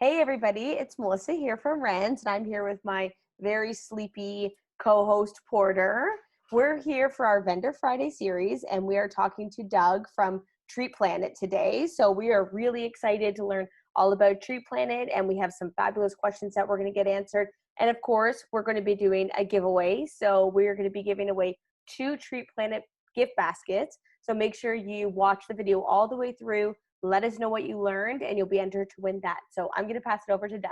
Hey everybody, it's Melissa here from Rent, and I'm here with my very sleepy co-host Porter. We're here for our Vendor Friday series, and we are talking to Doug from Treat Planet today. So we are really excited to learn all about Treat Planet, and we have some fabulous questions that we're going to get answered. And of course, we're going to be doing a giveaway. So we're going to be giving away 2 Treat Planet gift baskets. So make sure you watch the video all the way through. Let us know what you learned, and you'll be entered to win that. So I'm going to pass it over to Doug.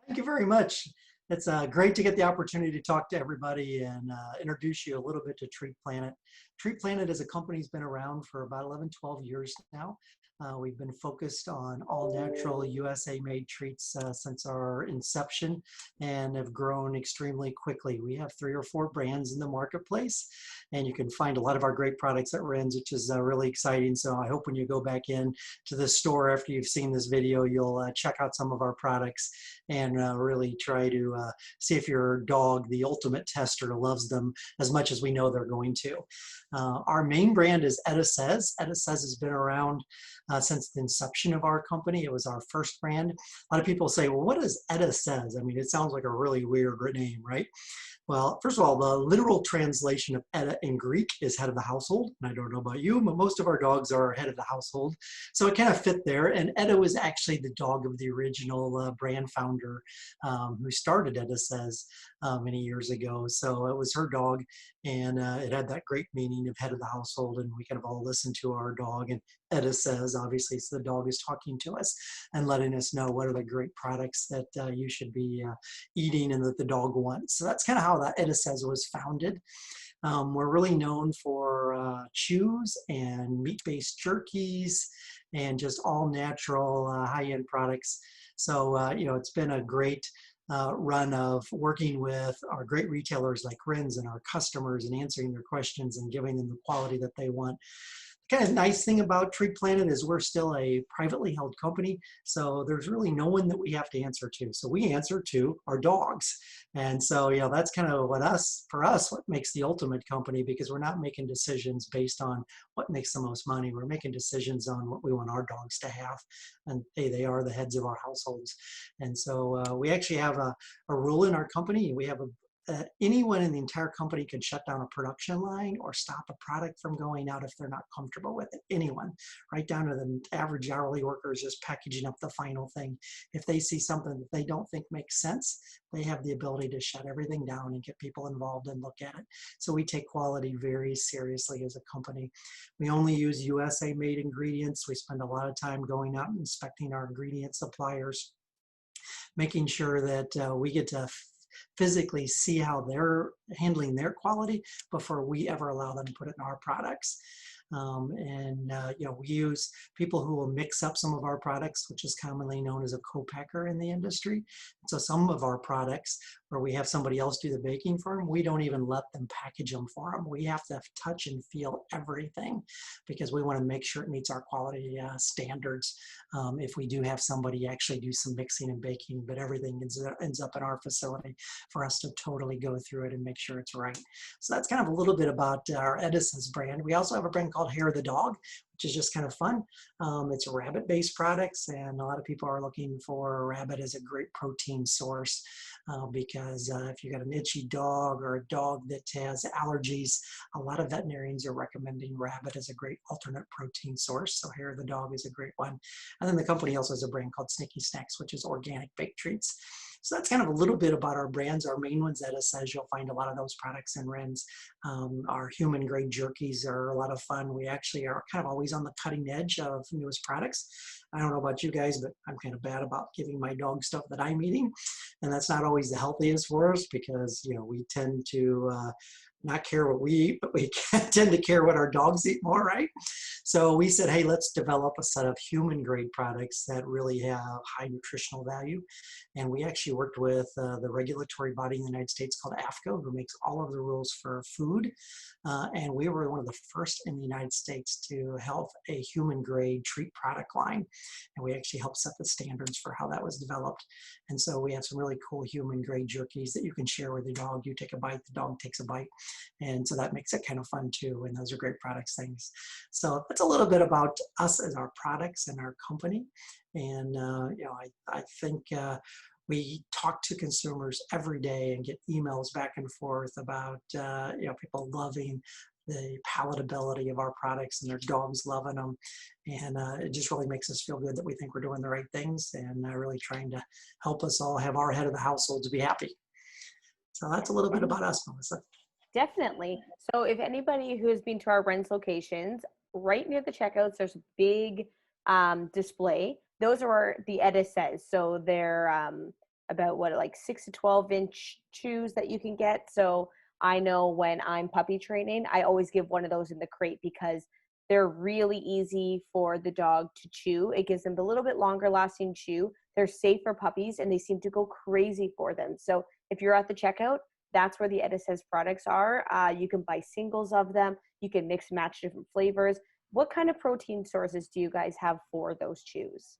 Thank you very much. It's great to get the opportunity to talk to everybody and introduce you a little bit to Treat Planet. Treat Planet as a company has been around for about 11, 12 years now. We've been focused on all natural USA made treats since our inception and have grown extremely quickly. We have 3 or 4 brands in the marketplace, and you can find a lot of our great products at Ren's, which is really exciting. So I hope when you go back in to the store after you've seen this video, you'll check out some of our products and really try to see if your dog, the ultimate tester, loves them as much as we know they're going to. Our main brand is Etta Says. Etta Says has been around since the inception of our company. It was our first brand. A lot of people say, well, what is Etta Says? I mean, it sounds like a really weird name, right? Well, first of all, the literal translation of Etta in Greek is head of the household. And I don't know about you, but most of our dogs are head of the household. So it kind of fit there. And Etta was actually the dog of the original brand founder who started Etta Says many years ago. So it was her dog, and it had that great meaning of head of the household. And we kind of all listened to our dog. And Etta Says, obviously, so the dog is talking to us and letting us know what are the great products that you should be eating and that the dog wants. So that's kind of how that Etta Says was founded. We're really known for chews and meat-based jerkies and just all natural high-end products. So, it's been a great run of working with our great retailers like Ren's and our customers and answering their questions and giving them the quality that they want. The kind of nice thing about Treat Planet is we're still a privately held company, so there's really no one that we have to answer to. So we answer to our dogs. And so, that's kind of for us, what makes the ultimate company, because we're not making decisions based on what makes the most money. We're making decisions on what we want our dogs to have. And hey, they are the heads of our households. And so we actually have a rule in our company. We have anyone in the entire company can shut down a production line or stop a product from going out if they're not comfortable with it. Anyone, right down to the average hourly workers just packaging up the final thing. If they see something that they don't think makes sense, they have the ability to shut everything down and get people involved and look at it. So we take quality very seriously as a company. We only use USA made ingredients. We spend a lot of time going out and inspecting our ingredient suppliers, making sure that we get to physically see how they're handling their quality before we ever allow them to put it in our products. We use people who will mix up some of our products, which is commonly known as a co-packer in the industry. So some of our products, where we have somebody else do the baking for them, we don't even let them package them for them. We have to touch and feel everything because we want to make sure it meets our quality standards. If we do have somebody actually do some mixing and baking, but everything ends up in our facility for us to totally go through it and make sure it's right. So that's kind of a little bit about our Etta Says brand. We also have a brand called Hair of the Dog, which is just kind of fun. It's rabbit-based products, and a lot of people are looking for rabbit as a great protein source because if you got an itchy dog or a dog that has allergies, a lot of veterinarians are recommending rabbit as a great alternate protein source. So Hair of the Dog is a great one. And then the company also has a brand called Snicky Snacks, which is organic baked treats. So that's kind of a little bit about our brands. Our main ones, Etta Says, you'll find a lot of those products in Ren's. Our human grade jerkies are a lot of fun. We actually are kind of always on the cutting edge of newest products. I don't know about you guys, but I'm kind of bad about giving my dog stuff that I'm eating. And that's not always the healthiest for us because, we tend to not care what we eat, but we tend to care what our dogs eat more, right? So we said, hey, let's develop a set of human grade products that really have high nutritional value. And we actually worked with the regulatory body in the United States called AAFCO, who makes all of the rules for food. And we were one of the first in the United States to have a human grade treat product line. And we actually helped set the standards for how that was developed. And so we have some really cool human grade jerkies that you can share with your dog. You take a bite, the dog takes a bite. And so that makes it kind of fun too. And those are great products things. So that's a little bit about us as our products and our company. And, I think we talk to consumers every day and get emails back and forth about, people loving the palatability of our products and their dogs loving them. And it just really makes us feel good that we think we're doing the right things and really trying to help us all have our head of the household to be happy. So that's a little bit about us, Melissa. Definitely. So if anybody who has been to our Ren's locations, right near the checkouts, there's a big display. Those are the Edises. So they're about what, like 6 to 12-inch chews that you can get. So I know when I'm puppy training, I always give one of those in the crate because they're really easy for the dog to chew. It gives them a little bit longer lasting chew. They're safe for puppies and they seem to go crazy for them. So if you're at the checkout, that's where the Edises products are. You can buy singles of them. You can mix and match different flavors. What kind of protein sources do you guys have for those chews?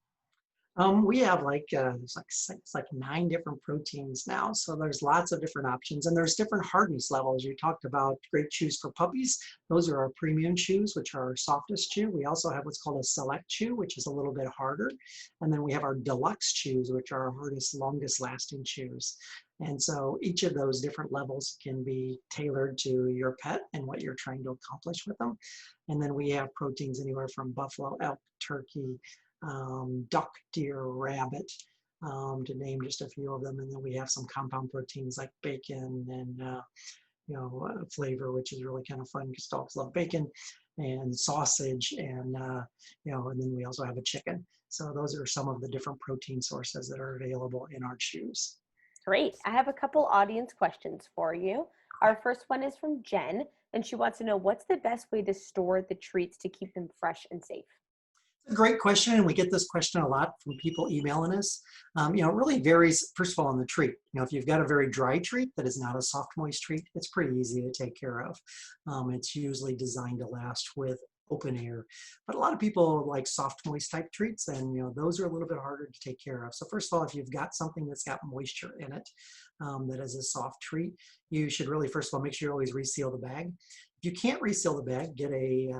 We have it's like 9 different proteins now. So there's lots of different options and there's different hardness levels. You talked about great chews for puppies. Those are our premium chews, which are our softest chew. We also have what's called a select chew, which is a little bit harder. And then we have our deluxe chews, which are our hardest, longest lasting chews. And so each of those different levels can be tailored to your pet and what you're trying to accomplish with them. And then we have proteins anywhere from buffalo, elk, turkey, duck, deer, rabbit, to name just a few of them. And then we have some compound proteins like bacon and, flavor, which is really kind of fun because dogs love bacon, and sausage, and then we also have a chicken. So those are some of the different protein sources that are available in our chews. Great. I have a couple audience questions for you. Our first one is from Jen, and she wants to know what's the best way to store the treats to keep them fresh and safe? A great question, and we get this question a lot from people emailing us. It really varies, first of all, on the treat. If you've got a very dry treat that is not a soft, moist treat, it's pretty easy to take care of. It's usually designed to last with open air. But a lot of people like soft, moist type treats, and those are a little bit harder to take care of. So first of all, if you've got something that's got moisture in it, that is a soft treat, you should really, first of all, make sure you always reseal the bag. If you can't reseal the bag, get a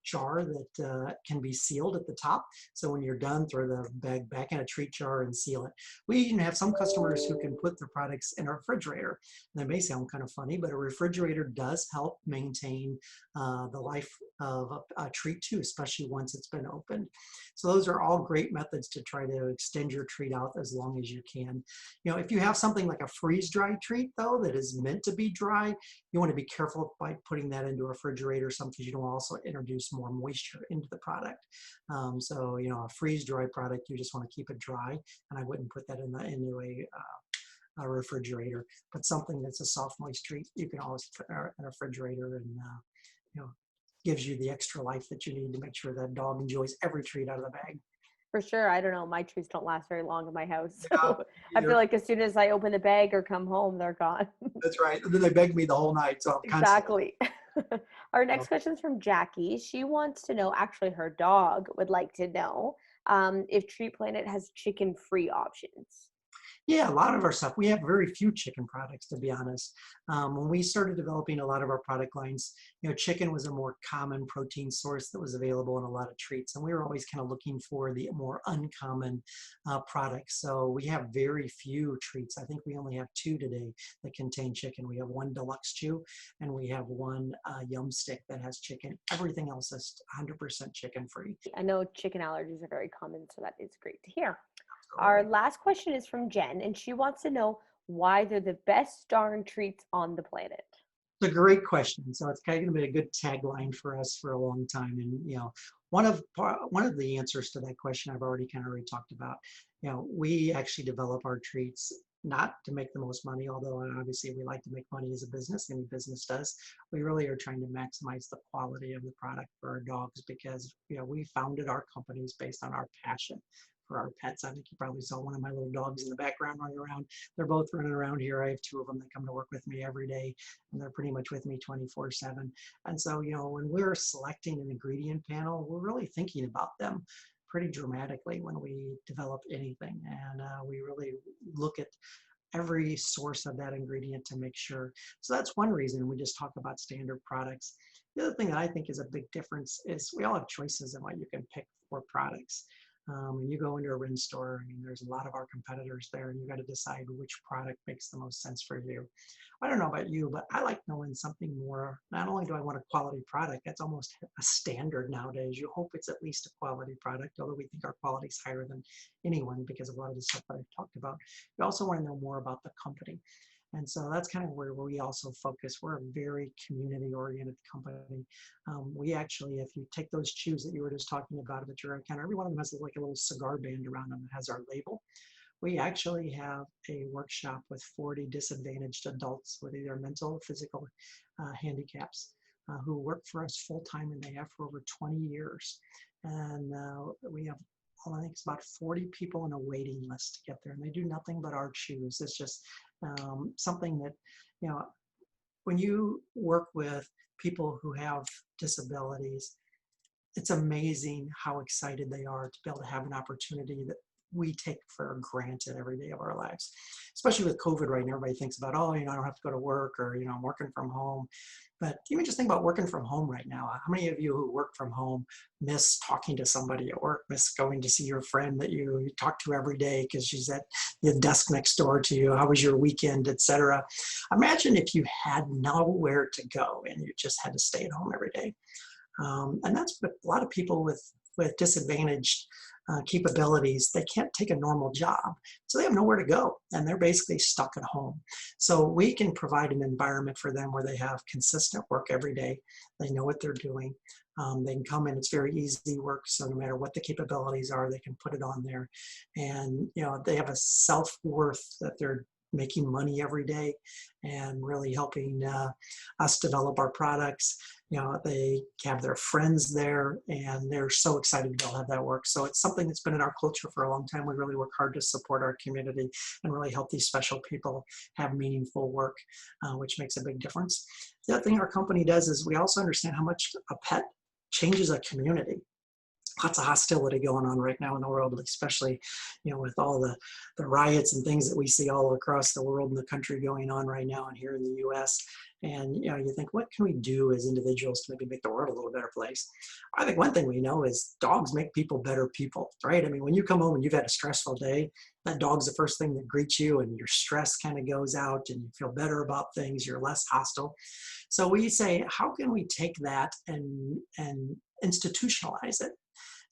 jar that can be sealed at the top. So when you're done, throw the bag back in a treat jar and seal it. We even have some customers who can put their products in a refrigerator. And that may sound kind of funny, but a refrigerator does help maintain the life of a treat too, especially once it's been opened. So those are all great methods to try to extend your treat out as long as you can. If you have something like a freeze-dried treat though that is meant to be dry, you want to be careful by putting that into a refrigerator or something because you don't also introduce more moisture into the product. A freeze-dried product, you just want to keep it dry, and I wouldn't put that into a refrigerator. But something that's a soft, moist treat, you can always put in a refrigerator, and gives you the extra life that you need to make sure that dog enjoys every treat out of the bag. For sure. I don't know. My treats don't last very long in my house. So I Either. feel like as soon as I open the bag or come home, they're gone. That's right. And then they beg me the whole night. So I'm constantly. Exactly. Our next question is from Jackie. She wants to know, actually, her dog would like to know if Treat Planet has chicken-free options. Yeah, a lot of our stuff, we have very few chicken products, to be honest. When we started developing a lot of our product lines, chicken was a more common protein source that was available in a lot of treats. And we were always kind of looking for the more uncommon products. So we have very few treats. I think we only have 2 today that contain chicken. We have one deluxe chew and we have one yum stick that has chicken. Everything else is 100% chicken free. I know chicken allergies are very common, so that is great to hear. Our last question is from Jen, and she wants to know why they're the best darn treats on the planet. It's a great question. So it's kind of going to be a good tagline for us for a long time. And one of the answers to that question I've already talked about. We actually develop our treats not to make the most money, although obviously we like to make money as a business. Any business does. We really are trying to maximize the quality of the product for our dogs because we founded our companies based on our passion for our pets. I think you probably saw one of my little dogs in the background running around. They're both running around here. I have 2 of them that come to work with me every day, and they're pretty much with me 24/7. And so, when we're selecting an ingredient panel, we're really thinking about them pretty dramatically when we develop anything. And we really look at every source of that ingredient to make sure. So that's one reason we just talk about standard products. The other thing that I think is a big difference is we all have choices in what you can pick for products. When you go into a RIN store, I mean, there's a lot of our competitors there, and you got to decide which product makes the most sense for you. I don't know about you, but I like knowing something more. Not only do I want a quality product, that's almost a standard nowadays. You hope it's at least a quality product, although we think our quality is higher than anyone because of a lot of the stuff that I've talked about. We also want to know more about the company. And so that's kind of where we also focus. We're a very community-oriented company. We actually, if you take those chews that you were just talking about at the churro counter, every one of them has like a little cigar band around them that has our label. We actually have a workshop with 40 disadvantaged adults with either mental or physical handicaps who work for us full time, and they have for over 20 years. And we have, I think it's about 40 people on a waiting list to get there, and they do nothing but our chews. It's just something that, you know, when you work with people who have disabilities, it's amazing how excited they are to be able to have an opportunity that we take for granted every day of our lives. Especially with COVID right now, everybody thinks about, oh, you know, I don't have to go to work, or, you know, I'm working from home. But even just think about working from home right now. How many of you who work from home miss talking to somebody at work, miss going to see your friend that you talk to every day because she's at the desk next door to you? How was your weekend, etc. Imagine if you had nowhere to go and you just had to stay at home every day. And that's what a lot of people with disadvantaged capabilities, they can't take a normal job. So they have nowhere to go, and they're basically stuck at home. So we can provide an environment for them where they have consistent work every day. They know what they're doing. They can come in, it's very easy work. So no matter what the capabilities are, they can put it on there. And, you know, they have a self-worth that they're making money every day and really helping us develop our products. You know, they have their friends there, and they're so excited to be able to have that work. So it's something that's been in our culture for a long time. We really work hard to support our community and really help these special people have meaningful work, which makes a big difference. The other thing our company does is we also understand how much a pet changes a community. Lots of hostility going on right now in the world, especially, you know, with all the riots and things that we see all across the world and the country going on right now and here in the US. And, you know, you think, what can we do as individuals to maybe make the world a little better place? I think one thing we know is dogs make people better people, right? I mean, when you come home and you've had a stressful day, that dog's the first thing that greets you, and your stress kind of goes out and you feel better about things. You're less hostile. So we say, how can we take that and institutionalize it?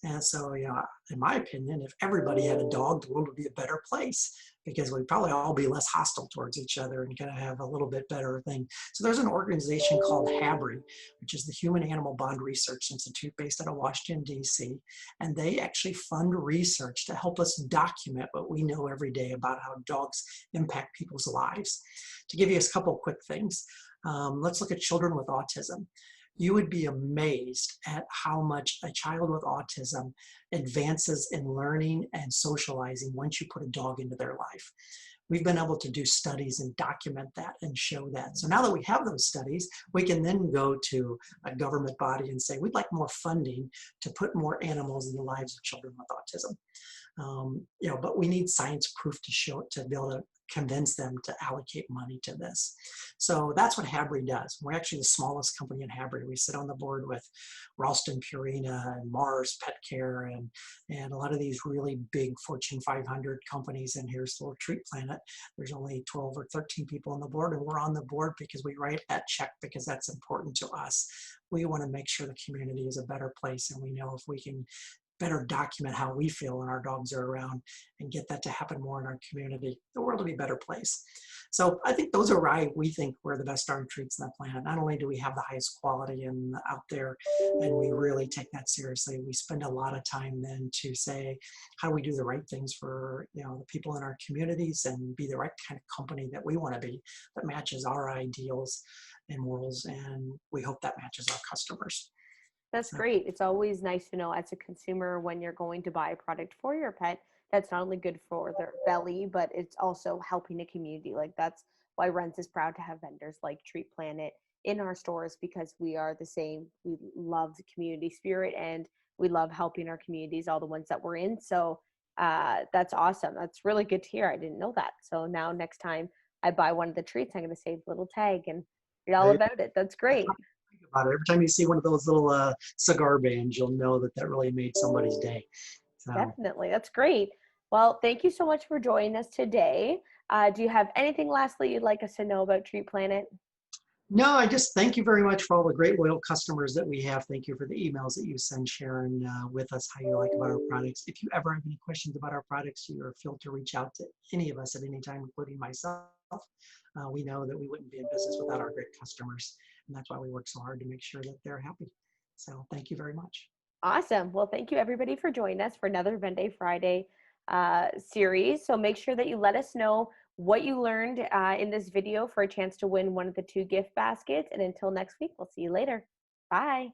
And so, you know, in my opinion, if everybody had a dog, the world would be a better place, because we'd probably all be less hostile towards each other and kind of have a little bit better thing. So there's an organization called HABRI, which is the Human Animal Bond Research Institute, based out of Washington, D.C. And they actually fund research to help us document what we know every day about how dogs impact people's lives. To give you a couple quick things, let's look at children with autism. You would be amazed at how much a child with autism advances in learning and socializing once you put a dog into their life. We've been able to do studies and document that and show that. So now that we have those studies, we can then go to a government body and say, we'd like more funding to put more animals in the lives of children with autism. You know, but we need science proof to show it, to be able to convince them to allocate money to this. So that's what HABRI does. We're actually the smallest company in HABRI. We sit on the board with Ralston Purina and Mars Pet Care and a lot of these really big Fortune 500 companies. And here's the little Treat Planet. There's only 12 or 13 people on the board, and we're on the board because we write that check because that's important to us. We want to make sure the community is a better place, and we know if we can better document how we feel when our dogs are around and get that to happen more in our community, the world will be a better place. So I think those are why we think we're the best darn treats on the planet. Not only do we have the highest quality and out there, and we really take that seriously, we spend a lot of time then to say, how do we do the right things for, you know, the people in our communities and be the right kind of company that we want to be, that matches our ideals and morals, and we hope that matches our customers. That's great. It's always nice to know as a consumer, when you're going to buy a product for your pet, that's not only good for their belly, but it's also helping a community. Like, that's why Renz is proud to have vendors like Treat Planet in our stores, because we are the same. We love the community spirit, and we love helping our communities, all the ones that we're in. So That's awesome. That's really good to hear. I didn't know that. So now next time I buy one of the treats, I'm going to save a little tag and read all Right? about it. That's That's great. what I think about it. Every time you see one of those little cigar bands, you'll know that that really made somebody's day. So. Definitely. That's great. Well, thank you so much for joining us today. Do you have anything lastly you'd like us to know about Treat Planet? No, I just thank you very much for all the great loyal customers that we have. Thank you for the emails that you send sharing with us how you like about our products. If you ever have any questions about our products, you are free to reach out to any of us at any time, including myself. We know that we wouldn't be in business without our great customers, and that's why we work so hard to make sure that they're happy. So thank you very much. Awesome. Well, thank you everybody for joining us for another Venday Friday series. So make sure that you let us know what you learned in this video for a chance to win one of the 2 gift baskets. And until next week, we'll see you later. Bye.